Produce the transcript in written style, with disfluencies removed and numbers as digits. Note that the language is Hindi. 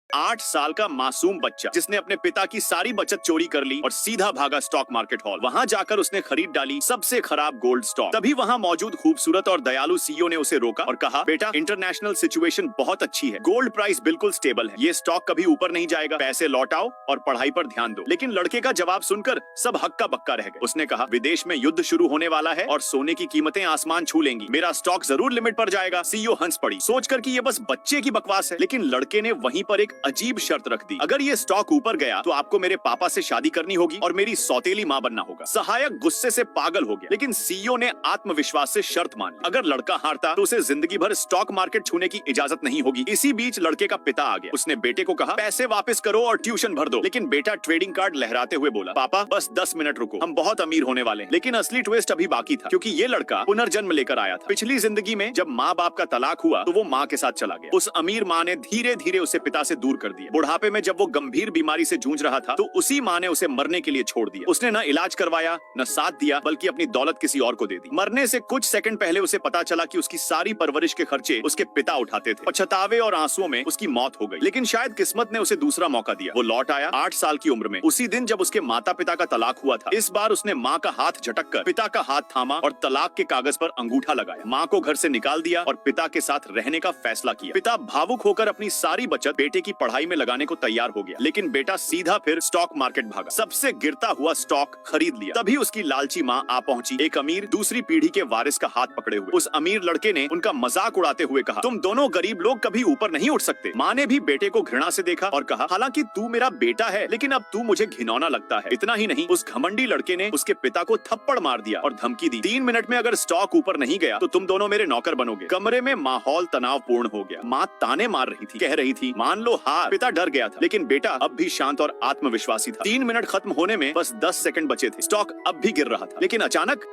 8 साल का मासूम बच्चा जिसने अपने पिता की सारी बचत चोरी कर ली और सीधा भागा स्टॉक मार्केट हॉल। वहां जाकर उसने खरीद डाली सबसे खराब गोल्ड स्टॉक। तभी वहां मौजूद खूबसूरत और दयालु सीईओ ने उसे रोका और कहा, बेटा, इंटरनेशनल सिचुएशन बहुत अच्छी है, गोल्ड प्राइस बिल्कुल स्टेबल है, ये स्टॉक कभी ऊपर नहीं जाएगा, पैसे लौटाओ और पढ़ाई पर ध्यान दो। लेकिन लड़के का जवाब सुनकर सब हक्का बक्का रह गए। उसने कहा, विदेश में युद्ध शुरू होने वाला है और सोने की कीमतें आसमान छू लेंगी, मेरा स्टॉक जरूर लिमिट पर जाएगा। सीईओ हंस पड़ी, सोचकर कि ये बस बच्चे की बकवास है। लेकिन लड़के ने वहीं पर एक अजीब शर्त रख दी, अगर ये स्टॉक ऊपर गया तो आपको मेरे पापा से शादी करनी होगी और मेरी सौतेली मां बनना होगा। सहायक गुस्से से पागल हो गया, लेकिन सीईओ ने आत्मविश्वास से शर्त मान ली, अगर लड़का हारता तो उसे जिंदगी भर स्टॉक मार्केट छूने की इजाजत नहीं होगी। इसी बीच लड़के का पिता आ गया। उसने बेटे को कहा, पैसे वापस करो और ट्यूशन भर दो। लेकिन बेटा ट्रेडिंग कार्ड लहराते हुए बोला, पापा बस 10 मिनट रुको, हम बहुत अमीर होने वाले हैं। लेकिन असली ट्विस्ट अभी बाकी था, क्योंकि ये लड़का पुनर्जन्म लेकर आया था। पिछली जिंदगी में जब माँ बाप का तलाक हुआ तो वो माँ के साथ चला गया। उस अमीर माँ ने धीरे धीरे उसे पिता से दूर कर दिया। बुढ़ापे में जब वो गंभीर बीमारी से जूझ रहा था तो उसी माँ ने उसे मरने के लिए छोड़ दिया। उसने न इलाज करवाया, न साथ दिया, बल्कि अपनी दौलत किसी और को दे दी। मरने से कुछ सेकंड पहले उसे पता चला कि उसकी सारी परवरिश के खर्चे उसके पिता उठाते थे। पछतावे और आंसुओं में उसकी मौत हो गई। लेकिन शायद किस्मत ने उसे दूसरा मौका दिया। वो लौट आया 8 साल की उम्र में, उसी दिन जब उसके माता पिता का तलाक हुआ था। इस बार उसने माँ का हाथ झटक कर पिता का हाथ थामा और तलाक के कागज पर अंगूठा लगाया। माँ को घर से निकाल दिया और पिता के साथ रहने का फैसला किया। पिता भावुक होकर अपनी सारी बचत बेटे की पढ़ाई में लगाने को तैयार हो गया। लेकिन बेटा सीधा फिर स्टॉक मार्केट भागा, सबसे गिरता हुआ स्टॉक खरीद लिया। तभी उसकी लालची माँ आ पहुंची, एक अमीर दूसरी पीढ़ी के वारिस का हाथ पकड़े हुए। उस अमीर लड़के ने उनका मजाक उड़ाते हुए कहा, तुम दोनों गरीब लोग कभी ऊपर नहीं उठ सकते। माँ ने भी बेटे को घृणा से देखा और कहा, हालांकि तू मेरा बेटा है, लेकिन अब तू मुझे घिनौना लगता है। इतना ही नहीं, उस घमंडी लड़के ने उसके पिता को थप्पड़ मार दिया और धमकी दी, 3 मिनट में अगर स्टॉक ऊपर नहीं गया तो तुम दोनों मेरे नौकर बनोगे। कमरे में माहौल तनावपूर्ण हो गया। माँ ताने मार रही थी, कह रही थी, मान लो हार। पिता डर गया था, लेकिन बेटा अब भी शांत और आत्मविश्वासी था। 3 मिनट खत्म होने में बस 10 सेकंड बचे थे। स्टॉक अब भी गिर रहा था, लेकिन अचानक